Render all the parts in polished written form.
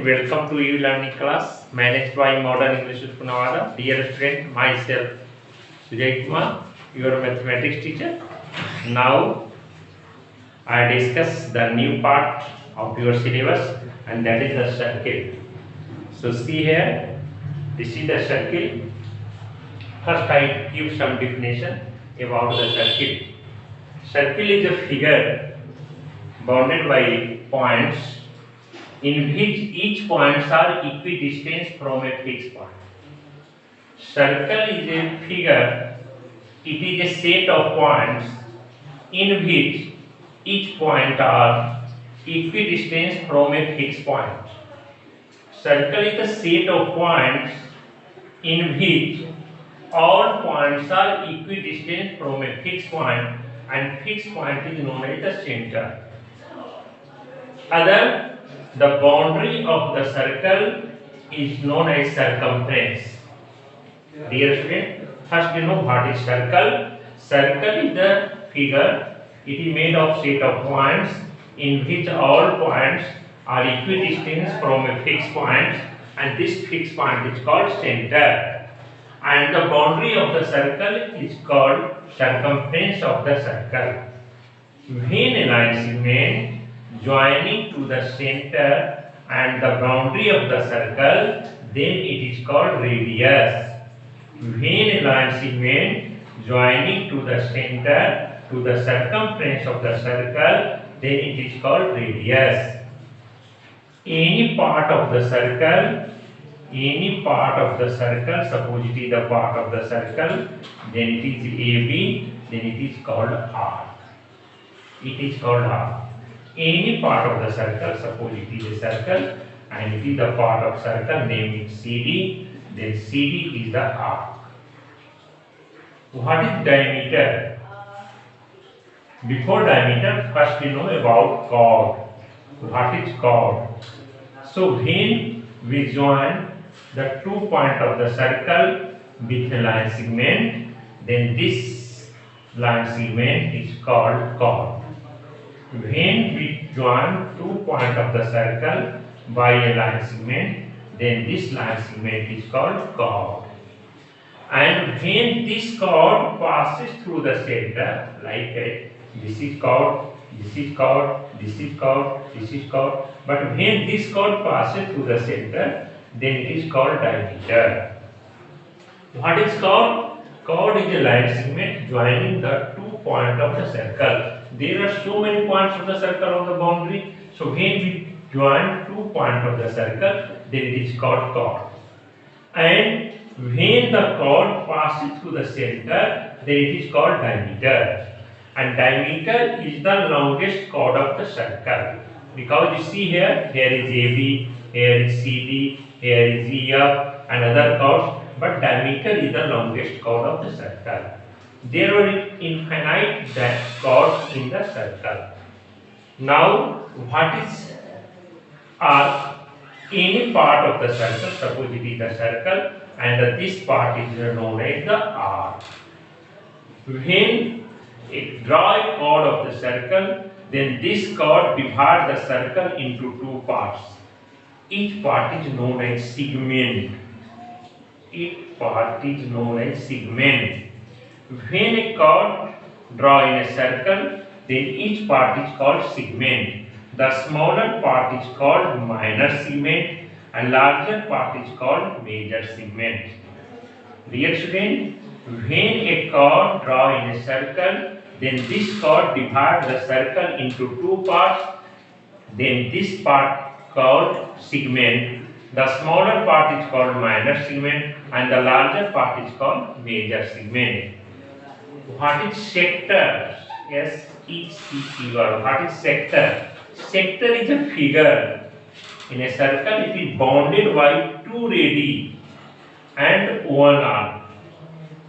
welcome to e-learning class managed by Modern English School Nawada. Dear student, myself Sujay Kumar, your mathematics teacher. Now I discuss the new part of your syllabus, and that is the circle. So see here, this is the circle. First I give some definition about the circle. Circle is a figure bounded by points in which each points are equidistant from a fixed point. Circle is a figure, it is a set of points in which each point are equidistant from a fixed point. Circle is a set of points in which all points are equidistant from a fixed point, and fixed point is known as the center. The boundary of the circle is known as circumference. Dear student, first you know what is circle. Circle is the figure. It is made of set of points in which all points are equidistant from a fixed point, and this fixed point is called center. And the boundary of the circle is called circumference of the circle. When a line segment joining to the center and the boundary of the circle, then it is called radius. When a line segment joining to the center to the circumference of the circle, then it is called radius. Any part of the circle, suppose it is the part of the circle, then it is AB, then it is called arc. It is called arc. Any part of the circle, suppose it is a circle and it is the part of circle, name it CD, then CD is the arc. What is diameter? Before diameter, first we know about chord. What is chord? So when we join the 2 points of the circle with a line segment, then this line segment is called chord. When we join 2 points of the circle by a line segment, then this line segment is called chord. And when this chord passes through the center, like this is chord, this is chord, this is chord, this is chord. But when this chord passes through the center, then it is called diameter. What is chord? Chord is a line segment joining the 2 points of the circle. There are so many points of the circle on the boundary. So when we join 2 points of the circle, then it is called chord. And when the chord passes through the center, then it is called diameter. And diameter is the longest chord of the circle. Because you see here is AB, here is CD, here is EF and other chords. But diameter is the longest chord of the circle. There are infinite chords in the circle. Now, what is arc? Any part of the circle, suppose it is the circle, and this part is known as the arc. When it draw a chord of the circle, then this chord divides the circle into 2 parts. Each part is known as segment. Each part is known as segment. When a chord draw in a circle, then each part is called segment. The smaller part is called minor segment and larger part is called major segment. Dear student, when a chord draw in a circle, then this chord divides the circle into 2 parts. Then this part called segment. The smaller part is called minor segment and the larger part is called major segment. What is sector? S-E-C-T-O-R. What is sector? Sector is a figure in a circle. It is bounded by 2 radii and 1 arc.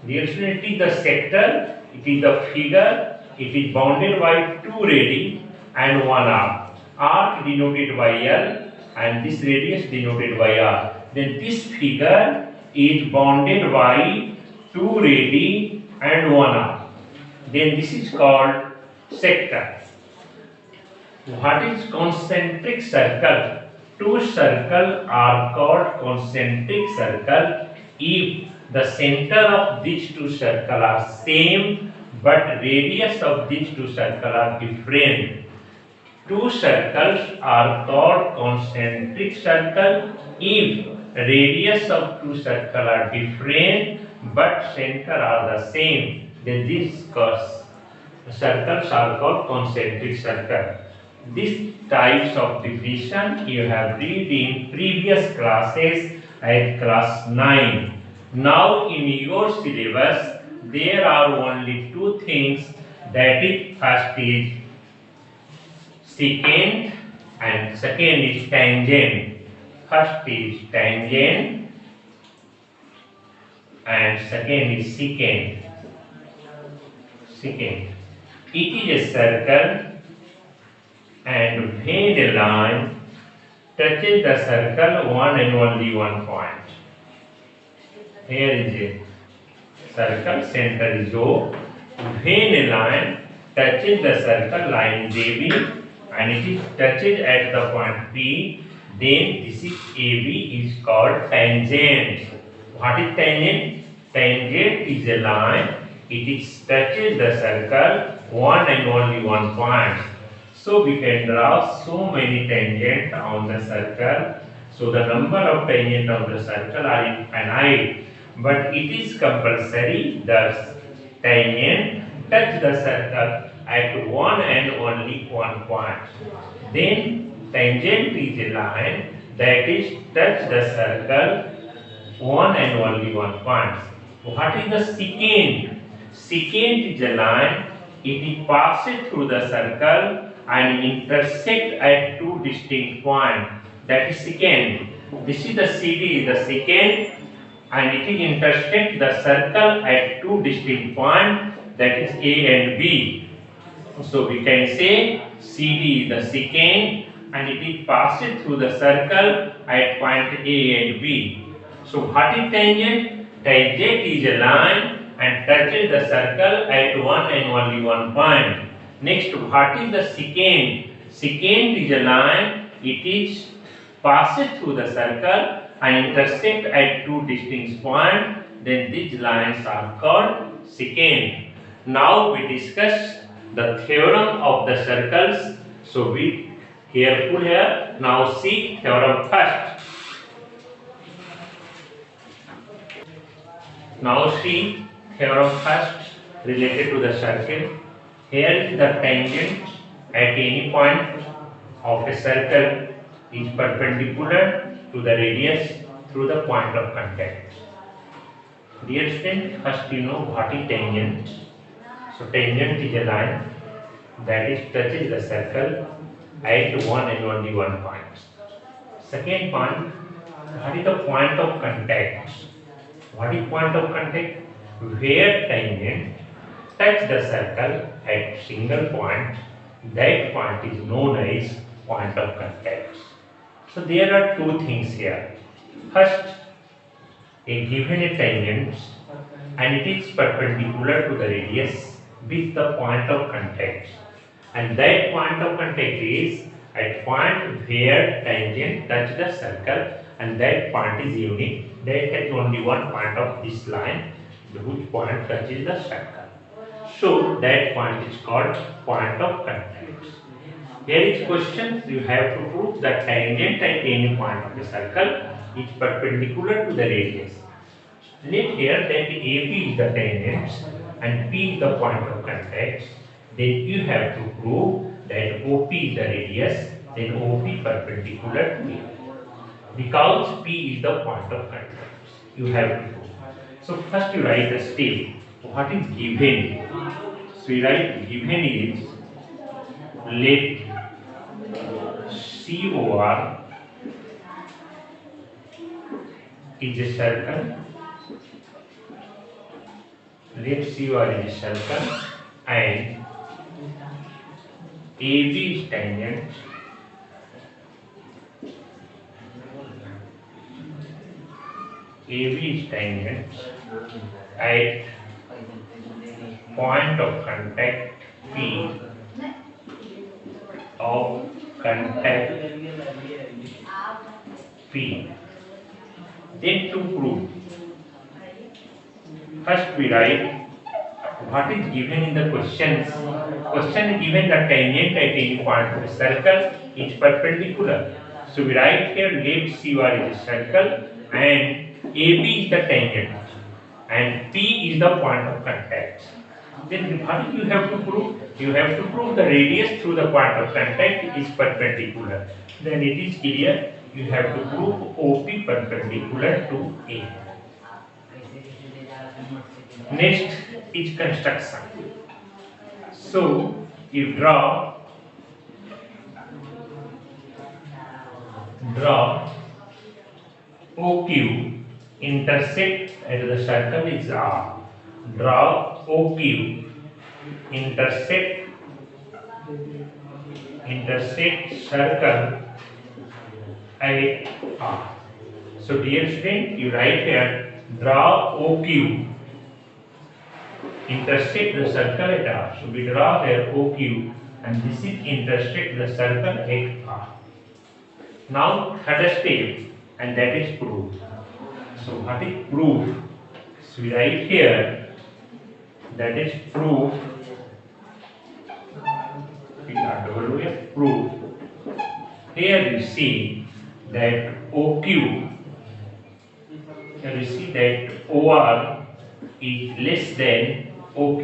Dear student, it is the sector. It is the figure. It is bounded by 2 radii and 1 arc. Arc denoted by L and this radius denoted by R. Then this figure is bounded by 2 radii and 1 arc. Then this is called sector. What is concentric circle? two circles are called concentric circle if the center of these two circles are same but radius of these two circles are different. Two circles are called concentric circle if radius of two circles are different but center are the same. Then these circles are called concentric circle. These types of definition you have read in previous classes at class 9. Now in your syllabus there are only two things, that is first is secant and second is tangent. First is tangent and second is secant. Secant. It is a circle and when a line touches the circle one and only one point. Here is a circle, center is O. When a line touches the circle, line is AB and it is touches at the point P, then this is AB is called tangent. What is tangent? Tangent is a line, it is touches the circle one and only one point. So we can draw so many tangents on the circle. So the number of tangents of the circle are infinite, but it is compulsory that tangent touch the circle at one and only one point. Then tangent is a line that is touch the circle one and only one point. What is the secant? Secant is a line, it passes through the circle and intersect at two distinct points. That is secant. This is the CD, the secant, and it is intersect the circle at two distinct points, that is A and B. So we can say CD is the secant and it is passes through the circle at point A and B. So what is tangent? Tangent is a line and touches the circle at one and only one point. Next, what is the secant? Secant is a line, it is passes through the circle and intersect at two distinct points. Then these lines are called secant. Now we discuss the theorem of the circles. So be careful here. Now see theorem first. Now see theorem first related to the circle. Here is the tangent at any point of a circle is perpendicular to the radius through the point of contact. Dear student, first you know what is tangent. So tangent is a line that is touches the circle at one and only one point. Second point, what is the point of contact? What is point of contact? Where tangent touch the circle at single point, that point is known as point of contact. So there are two things here. First, a given a tangent and it is perpendicular to the radius with the point of contact, and that point of contact is at point where tangent touch the circle, and that point is unique. There has only one point of this line which point touches the circle. So that point is called point of contact. Here is question, you have to prove that tangent at any point of the circle is perpendicular to the radius. Let here that AP is the tangent and P is the point of contact. Then you have to prove that OP is the radius, then OP perpendicular to AP. Because P is the point of contact, you have to prove. So first you write the step. What is given? So you write given is let COR is a circle. Let COR is a circle and AB is tangent. AB is tangent at point of contact P of contact P. Then to prove, first we write what is given in the questions. Question is given that tangent at any point of a circle is perpendicular. So we write here left CR is a circle and AB is the tangent and P is the point of contact. Then what you have to prove? You have to prove the radius through the point of contact is perpendicular. Then it is clear. You have to prove OP perpendicular to A. Next is construction. So you draw OQ intersect at the circle is R. Draw OQ intersect circle at R. So dear student, you write here draw OQ intersect the circle at R. So we draw here OQ and this is intersect the circle at R. Now third step and that is proof. So what is proof? So we write here that is proof. Proof. Here you see that OQ. Here you see that OR is less than OP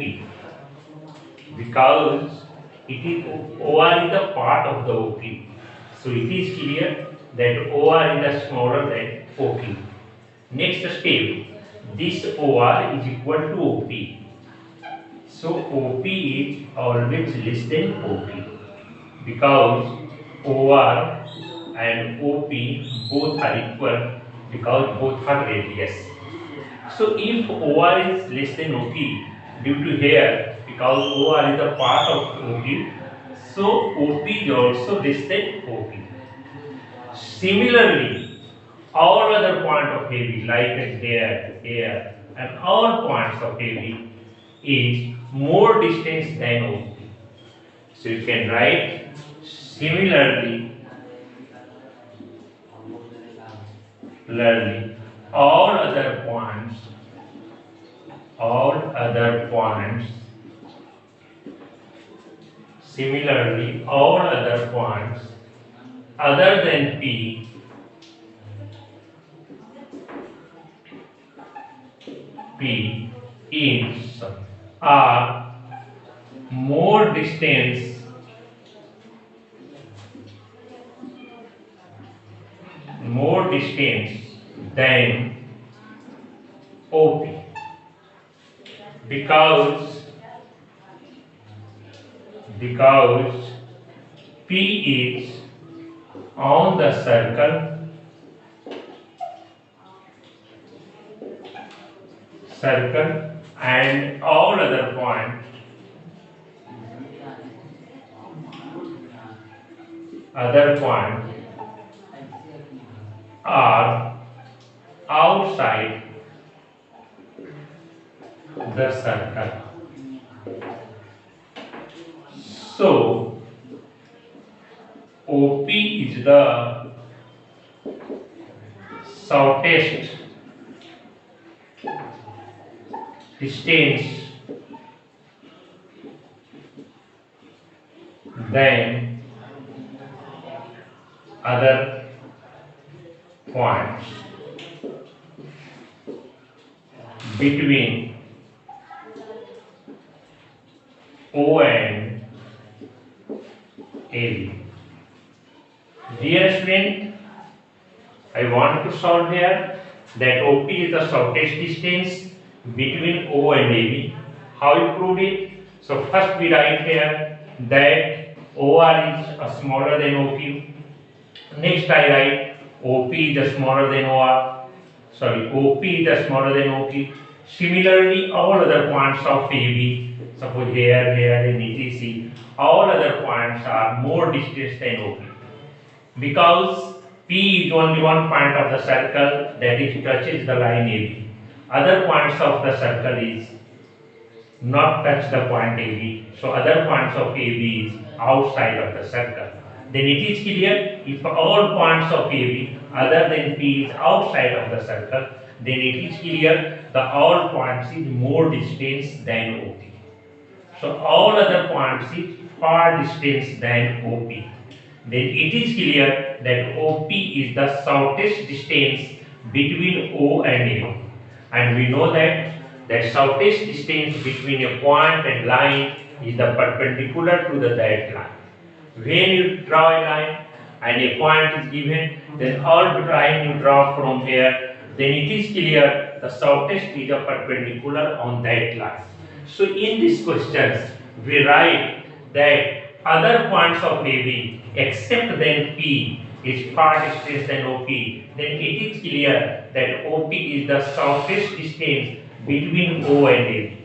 because it is OR is a part of the OP. So it is clear that OR is smaller than OP. Next step, this OR is equal to OP. So OP is always less than OP because OR and OP both are equal because both are radius. So if OR is less than OP due to here because OR is a part of OP, so OP is also less than OP. Similarly, all other points of AB like here and all points of AB is more distance than OP. So you can write similarly all other points similarly all other points other than P is are more distance than OP because P is on the circle and all other points are outside the circle. So OP is the shortest distance than other points between O and AB. Dear student, I want to solve here that OP is the shortest distance between O and AB. How we proved it? So first we write here that OR is smaller than OQ. Next I write OP is smaller than OR. OP is smaller than OQ. Similarly, all other points of AB, suppose here and etc., all other points are more distant than OP. Because P is only one point of the circle that it touches the line AB. Other points of the circle is not touch the point AB. So other points of AB is outside of the circle. then it is clear if all points of AB other than P is outside of the circle, then it is clear the all points is more distance than OP. So all other points is far distance than OP. Then it is clear that OP is the shortest distance between O and A. And we know that shortest distance between a point and line is the perpendicular to that line. When you draw a line and a point is given, then all line you draw from here, then it is clear the shortest is a perpendicular on that line. So in these questions, we write that other points of AB except then P is far distance than OP, then it is clear that OP is the shortest distance between O and AB.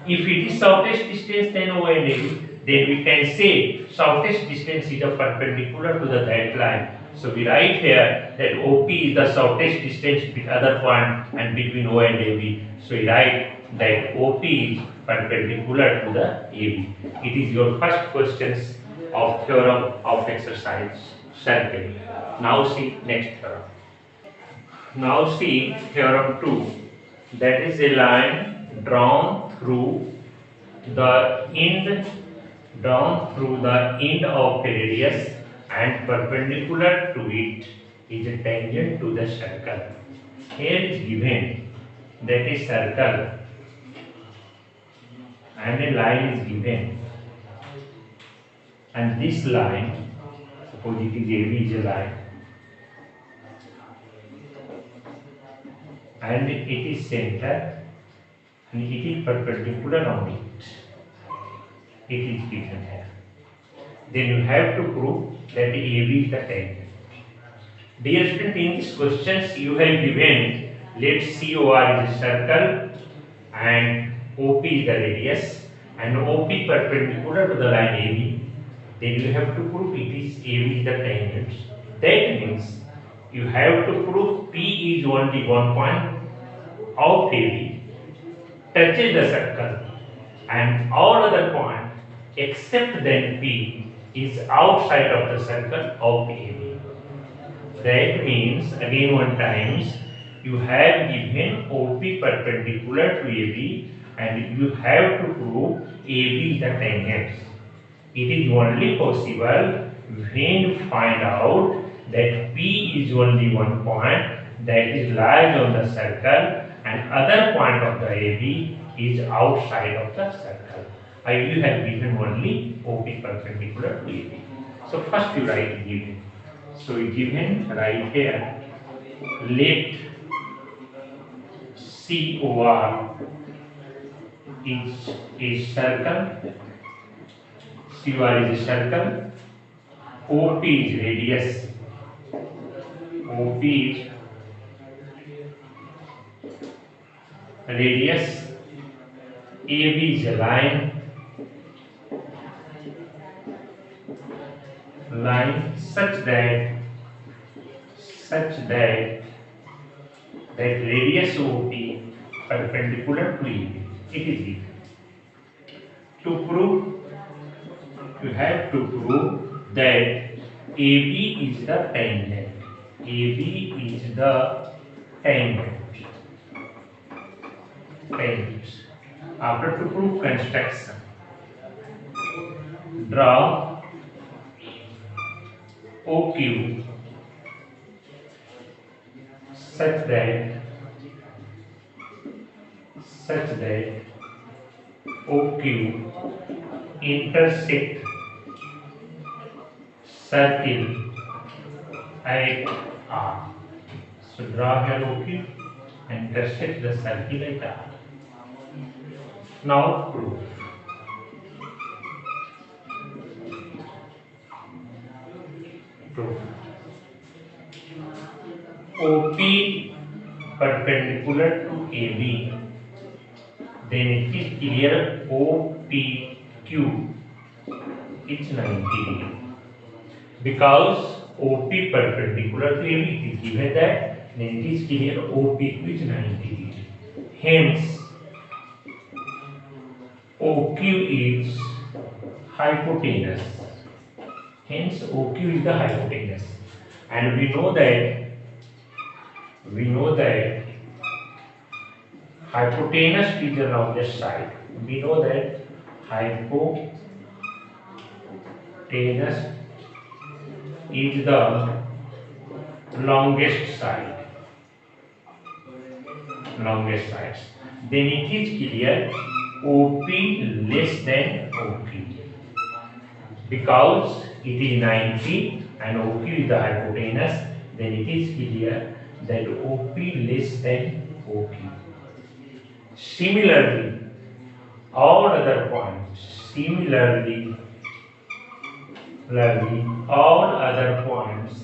If it is shortest distance than O and AB, then we can say shortest distance is a perpendicular to the that line. So we write here that OP is the shortest distance between other point and between O and AB. So we write that OP is perpendicular to the AB. It is your first questions of theorem of exercise circle. Now see next theorem. Now see theorem 2. That is a line drawn through the end of a radius and perpendicular to it is a tangent to the circle. Here is given that a circle and a line is given, and this line, suppose it is AB is a line and it is center and it is perpendicular on it. It is given here. Then you have to prove that AB is the tangent. Dear student, in these questions you have given, let's COR is a circle and OP is the radius and OP perpendicular to the line AB. Then you have to prove it is AB is the tangent. That means you have to prove P is only one point of AB touches the circle and all other points except then P is outside of the circle of AB. That means again one times you have given OP perpendicular to AB and you have to prove AB is the tangent. It is only possible when you find out that P is only one point that is lies on the circle and other point of the AB is outside of the circle. You have given only OP perpendicular to AB. So first you write given. So given right here, let COR is a circle, COR is a circle, OP is radius, OP is radius, AB is a line such that radius OP perpendicular to AB. It is given. To prove, you have to prove that AB is the tangent. AB is the tangent. After to prove construction, draw OQ such that OQ intersect circle at R. So draw here OQ and intersect the circle at R. Now prove. OP perpendicular to AB, then it is clear OPQ is 90 degree. Because OP perpendicular to AB, it is given that, then it is clear OPQ is 90 degree. Hence, OQ is hypotenuse. Hence OQ is the hypotenuse. And we know that hypotenuse is the longest side. We know that hypotenuse is the longest side. Longest sides. Then it is clear OP less than OQ because it is 90 and OQ is the hypotenuse. Then it is clear that OP less than OQ. Similarly, all other points. All other points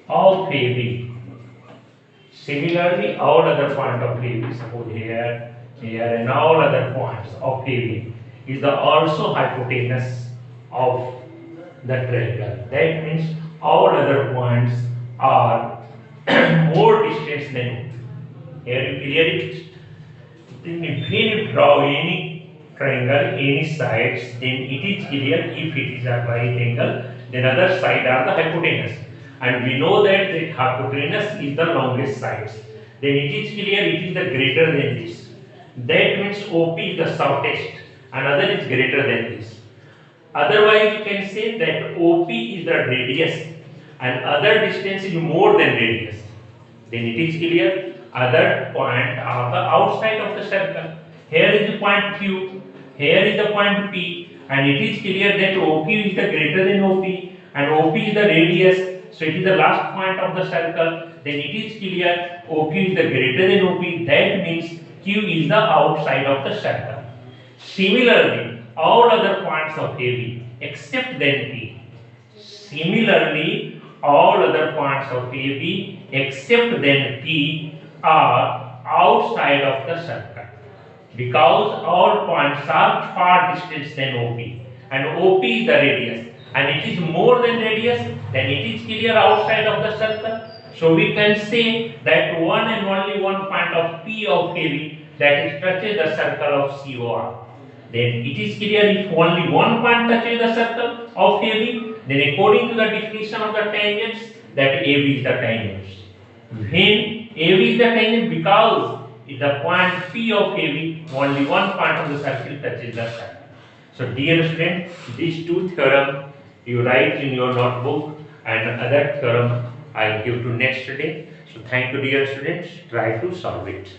of AB. Similarly, all other points of AB, suppose here, and all other points of AB is the also hypotenuse of the triangle. That means all other points are more distant than OP. Here you clear it. Then if you draw any triangle, any sides, then it is clear if it is a right angle, then other side are the hypotenuse. And we know that the hypotenuse is the longest sides. Then it is clear it is the greater than this. That means OP is the shortest and other is greater than this. Otherwise you can say that OP is the radius and other distance is more than radius. Then it is clear other point are the outside of the circle. Here is the point Q, here is the point P, and it is clear that OQ is the greater than OP and OP is the radius. So it is the last point of the circle. Then it is clear OQ is the greater than OP. That means Q is the outside of the circle. Similarly, all other points of AB except then P. Similarly, all other points of AB except then P are outside of the circle because all points are far distant than OP and OP is the radius and it is more than radius, then it is clear outside of the circle. So we can say that one and only one point of P of AB that is touches the circle of COR. Then it is clear if only one point touches the circle of AB, then according to the definition of the tangents, that AB is the tangent. When AB is the tangent because if the point P of AB, only one point of the circle touches the circle. So dear student, these two theorems you write in your notebook and other theorem I will give to next day. So thank you dear students, try to solve it.